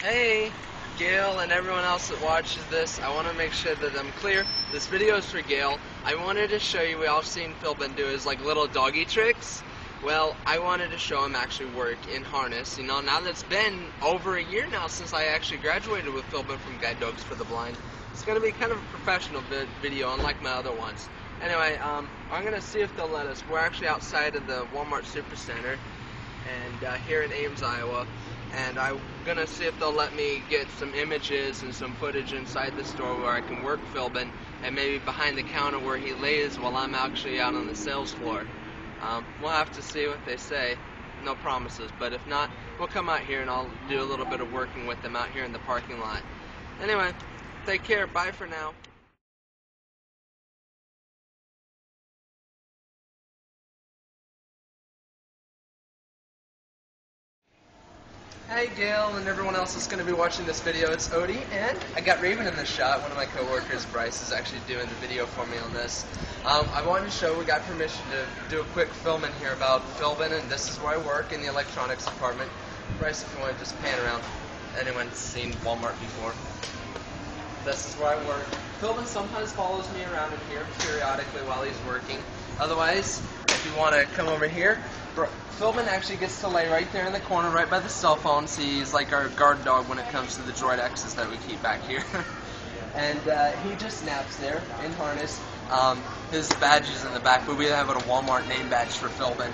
Hey, Gail and everyone else that watches this, I want to make sure that I'm clear. This video is for Gail. I wanted to show you, we all seen Philbin do his like little doggy tricks. Well, I wanted to show him actually work in harness. You know, now that it's been over a year now since I actually graduated with Philbin from Guide Dogs for the Blind. It's going to be kind of a professional video, unlike my other ones. Anyway, I'm going to see if they'll let us. We're actually outside of the Walmart Supercenter and here in Ames, Iowa. And I'm going to see if they'll let me get some images and some footage inside the store where I can work Philbin and maybe behind the counter where he lays while I'm actually out on the sales floor. We'll have to see what they say. No promises, but if not, we'll come out here and I'll do a little bit of working with them out here in the parking lot. Anyway, take care. Bye for now. Hi Gail and everyone else that's going to be watching this video, it's Odie, and I got Raven in this shot. One of my co-workers, Bryce, is actually doing the video for me on this. I wanted to show, we got permission to do a quick film in here about Philbin, and this is where I work in the electronics department. Bryce, if you want to just pan around. Anyone's seen Walmart before? This is where I work. Philbin sometimes follows me around in here periodically while he's working. Otherwise, if you want to come over here, Philbin actually gets to lay right there in the corner, right by the cell phone. See, he's like our guard dog when it comes to the Droid X's that we keep back here. And he just naps there in harness. His badge is in the back, but we have a Walmart name badge for Philbin.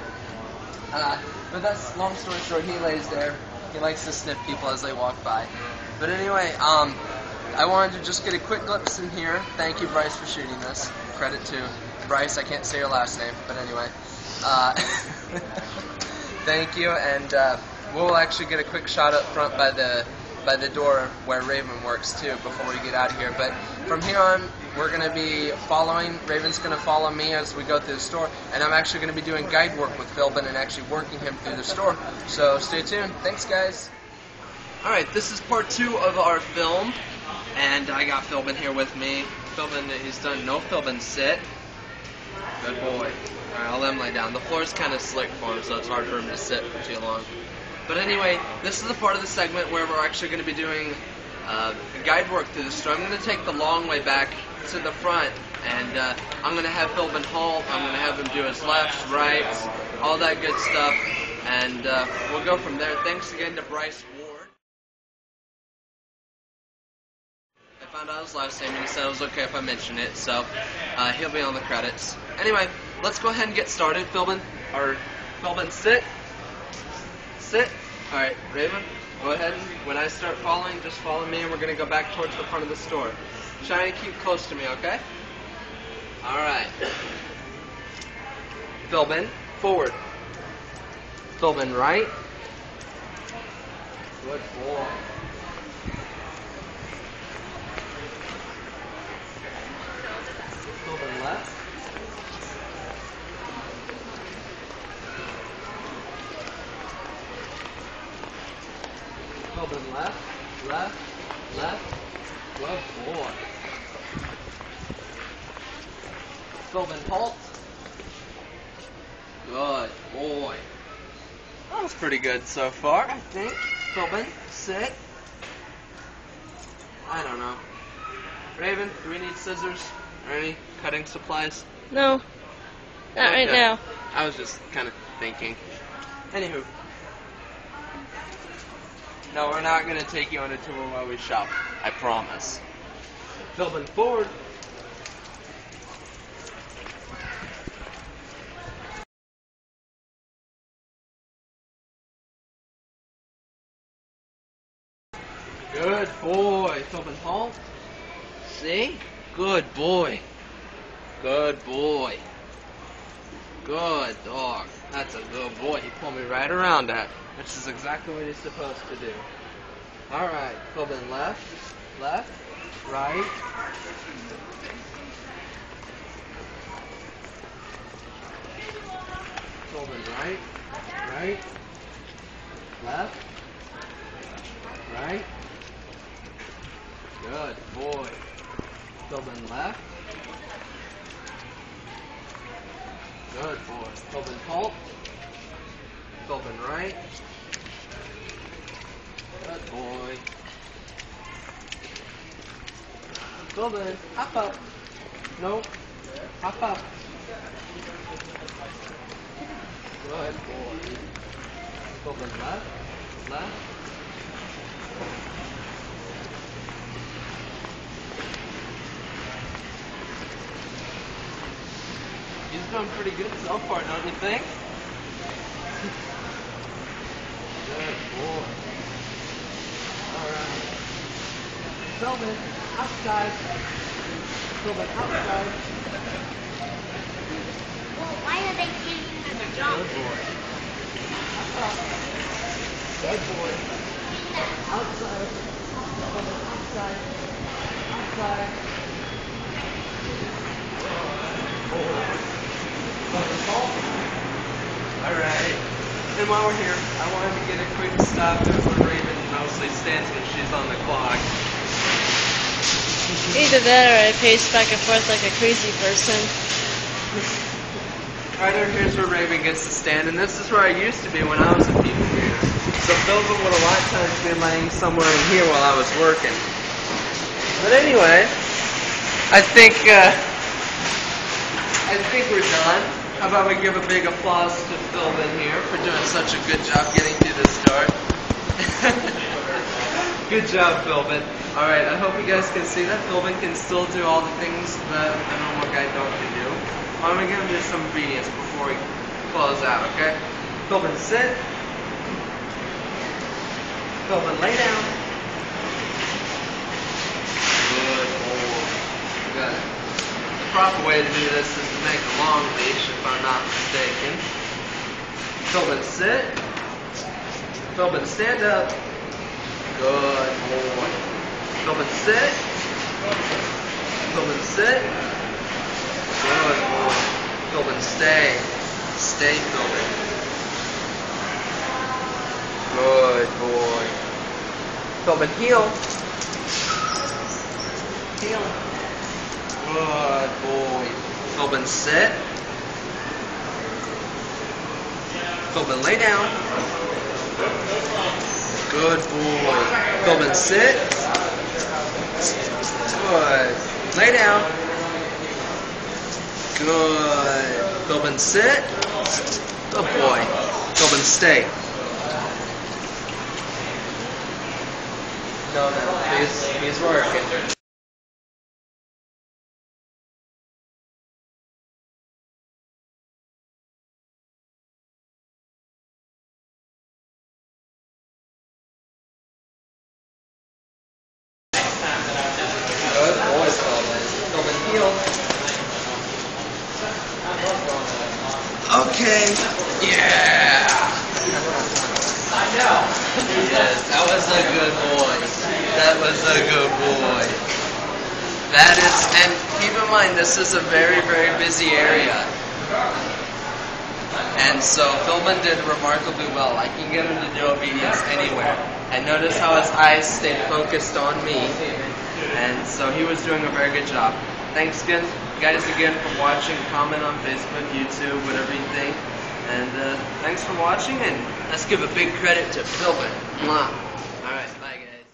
But that's, long story short, he lays there. He likes to sniff people as they walk by. But anyway, I wanted to just get a quick glimpse in here. Thank you, Bryce, for shooting this. Credit to Bryce. I can't say your last name, but anyway. Thank you, and we'll actually get a quick shot up front by the door where Raven works too before we get out of here. But from here on, we're going to be following, Raven's going to follow me as we go through the store, and I'm actually going to be doing guide work with Philbin and actually working him through the store. So stay tuned. Thanks, guys. Alright, this is part 2 of our film, and I got Philbin here with me. Philbin, he's done no Philbin sit. Good boy. Alright, I'll let him lay down. The floor's kind of slick for him, so it's hard for him to sit for too long. But anyway, this is the part of the segment where we're actually going to be doing guide work through the store. I'm going to take the long way back to the front, and I'm going to have Philbin halt. I'm going to have him do his lefts, rights, all that good stuff, and we'll go from there. Thanks again to Bryce Ward. I found out his last name, and he said it was okay if I mention it, so he'll be on the credits. Anyway, let's go ahead and get started. Philbin, sit. Sit. Alright, Raven, go ahead and when I start following, just follow me, and we're going to go back towards the front of the store. Shiny, keep close to me, okay? Alright. Philbin, forward. Philbin, right. Good boy. Philbin, left. Philbin, left, left, left. Good boy. Philbin, halt. Good boy. That was pretty good so far, I think. Philbin, sit. I don't know. Raven, do we need scissors or any cutting supplies? No, not right now. I was just kind of thinking. Anywho. No, we're not going to take you on a tour while we shop. I promise. Philbin, forward. Good boy. Philbin, halt. See? Good boy. Good boy. Good dog. That's a good boy. He pulled me right around that, which is exactly what he's supposed to do. Alright, Philbin, left, left, right. Philbin, right, right, left, right. Good boy. Philbin, left. Good boy. Philbin, halt. Philbin, right. Good boy. Philbin, hop up. Nope. Hop up. Good boy. Philbin, left. Left. He's doing pretty good so far, don't you think? Good boy. Alright. Philbin, outside. Philbin, outside. Well, why are they changing the jump? Good boy. Good boy. Outside. Philbin, outside. Outside. Alright. And while we're here, I wanted to get a quick stop at where Raven mostly stands when she's on the clock. Either that or I pace back and forth like a crazy person. Right over here's where Raven gets to stand, and this is where I used to be when I was a people reader. So Philbin would a lot of times be laying somewhere in here while I was working. But anyway, I think we're done. How about we give a big applause to Philbin here for doing such a good job getting through this start. Good job, Philbin. Alright, I hope you guys can see that Philbin can still do all the things that a normal guide dog can do. I'm going to give him just some obedience before we close out, okay? Philbin, sit. Philbin, lay down. Good boy. Good. The proper way to do this is to make a long leash, if I'm not mistaken. Philbin, sit. Philbin, stand up. Good boy. Philbin, sit. Philbin, sit. Good boy. Philbin, stay. Stay, Philbin. Good boy. Philbin, heel. Heel. Good boy. Philbin, sit. Philbin, lay down. Good boy. Philbin, sit. Good. Lay down. Good. Philbin, sit. Good boy. Philbin, stay. No, he's working. Good boy, Philbin. Philbin, heel. Okay. Yeah. I know. Yes, that was a good boy. That was a good boy. That is, and keep in mind, this is a very, very busy area. And so Philbin did remarkably well. I can get him to do obedience anywhere. And notice how his eyes stayed focused on me. And so he was doing a very good job. Thanks again, guys, again for watching. Comment on Facebook, YouTube, whatever you think. And thanks for watching, and let's give a big credit to Philbin. Mwah. Alright, bye guys.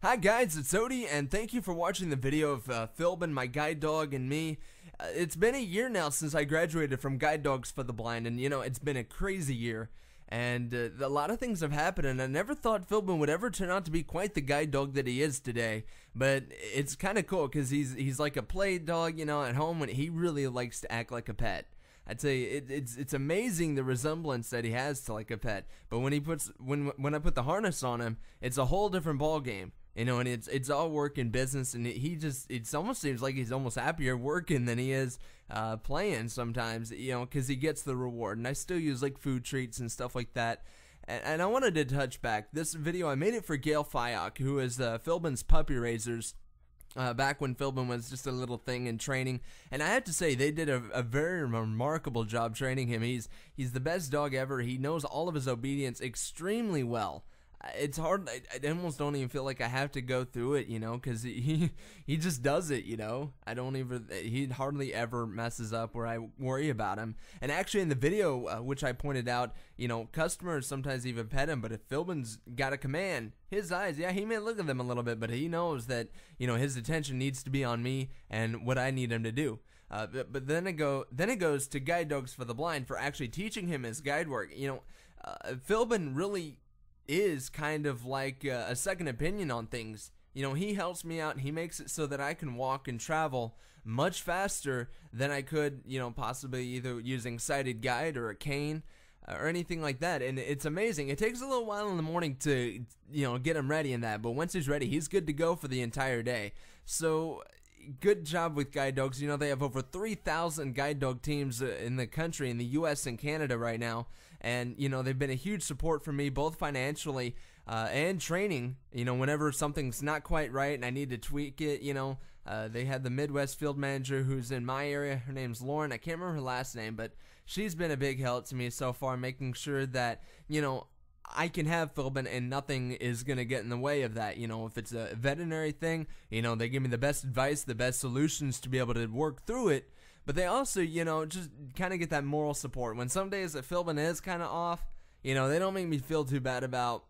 Hi guys, it's Odie, and thank you for watching the video of Philbin, my guide dog, and me. It's been a year now since I graduated from Guide Dogs for the Blind, and you know, it's been a crazy year. And a lot of things have happened, and I never thought Philbin would ever turn out to be quite the guide dog that he is today. But it's kind of cool, because he's like a play dog, you know, at home, and he really likes to act like a pet. I'd say it's amazing the resemblance that he has to like a pet. But when I put the harness on him, it's a whole different ball game. You know, and it's all work and business, and it almost seems like he's almost happier working than he is playing sometimes, you know, because he gets the reward. And I still use like food treats and stuff like that. And I wanted to touch back. This video, I made it for Gail Fyock, who is Philbin's puppy raisers. Back when Philbin was just a little thing in training, and I have to say they did a very remarkable job training him. He's the best dog ever. He knows all of his obedience extremely well. it's hard. I almost don't even feel like I have to go through it, you know, because he just does it, you know. He hardly ever messes up where I worry about him. And actually in the video, which I pointed out, you know, customers sometimes even pet him, but if Philbin's got a command, his eyes, yeah, he may look at them a little bit, but he knows that, you know, his attention needs to be on me and what I need him to do. But then it goes to Guide Dogs for the Blind for actually teaching him his guide work. You know, Philbin really is kind of like a second opinion on things. You know, he helps me out and he makes it so that I can walk and travel much faster than I could, you know, possibly either using sighted guide or a cane or anything like that. And it's amazing. It takes a little while in the morning to, you know, get him ready in that, but once he's ready, he's good to go for the entire day. So good job with guide dogs. You know, they have over 3,000 guide dog teams in the country, in the US and Canada right now. And, you know, they've been a huge support for me, both financially and training. You know, whenever something's not quite right and I need to tweak it, you know, they had the Midwest field manager who's in my area. Her name's Lauren. I can't remember her last name, but she's been a big help to me so far, making sure that, you know, I can have Philbin and nothing is going to get in the way of that. You know, if it's a veterinary thing, you know, they give me the best advice, the best solutions to be able to work through it. But they also, you know, just kind of get that moral support. When some days that Philbin is kind of off, you know, they don't make me feel too bad about,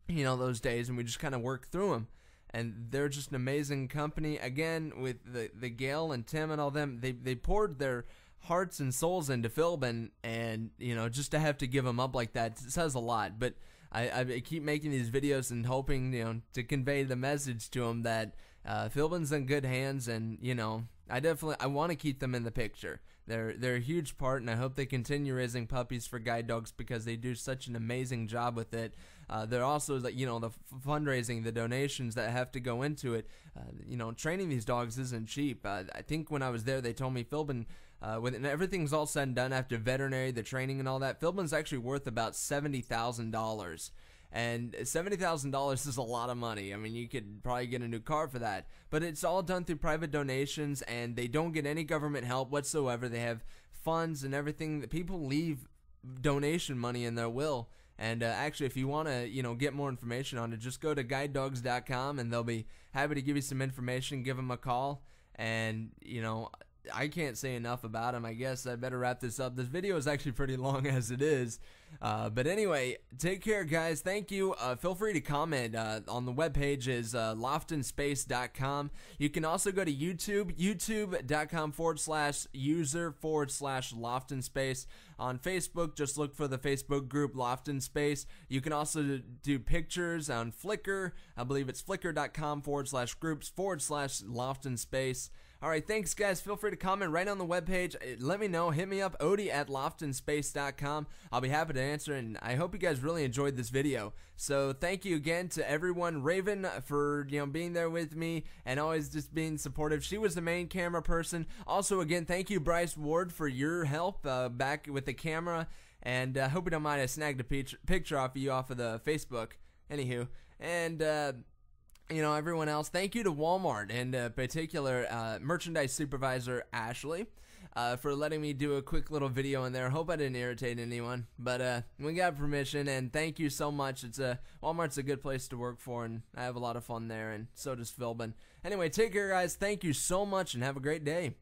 you know, those days, and we just kind of work through them. And they're just an amazing company. Again, with the Gail and Tim and all them, they poured their hearts and souls into Philbin, and, you know, just to have to give him up like that says a lot. But I keep making these videos and hoping, you know, to convey the message to him that Philbin's in good hands, and, you know, I want to keep them in the picture. They're a huge part, and I hope they continue raising puppies for guide dogs because they do such an amazing job with it. They're also, you know, the fundraising, the donations that have to go into it. You know, training these dogs isn't cheap. I think when I was there, they told me Philbin, when everything's all said and done after veterinary, the training and all that, Philbin's actually worth about $70,000. And $70,000 is a lot of money. I mean, you could probably get a new car for that. But it's all done through private donations, and they don't get any government help whatsoever. They have funds and everything. People leave donation money in their will. And actually, if you want to, you know, get more information on it, just go to guidedogs.com, and they'll be happy to give you some information. Give them a call, and, you know, I can't say enough about him. I guess I better wrap this up. This video is actually pretty long as it is. But anyway, take care, guys. Thank you. Feel free to comment. On the webpage is loftonspace.com. You can also go to YouTube, youtube.com/user/loftinspace. On Facebook, just look for the Facebook group Loft in Space. You can also do pictures on Flickr. I believe it's flickr.com/groups/loftinspace. All right, thanks, guys. Feel free to comment right on the webpage. Let me know. Hit me up, Odie@loftinspace.com. I'll be happy to answer, and I hope you guys really enjoyed this video. So thank you again to everyone. Raven for, you know, being there with me and always just being supportive. She was the main camera person. Also, again, thank you, Bryce Ward, for your help back with the camera. And I hope you don't mind I snagged a picture off of you off of the Facebook. Anywho, and you know, everyone else, thank you to Walmart, and particular merchandise supervisor Ashley for letting me do a quick little video in there. Hope I didn't irritate anyone, but we got permission, and thank you so much. Walmart's a good place to work for, and I have a lot of fun there, and so does Philbin. Anyway, take care, guys. Thank you so much, and have a great day.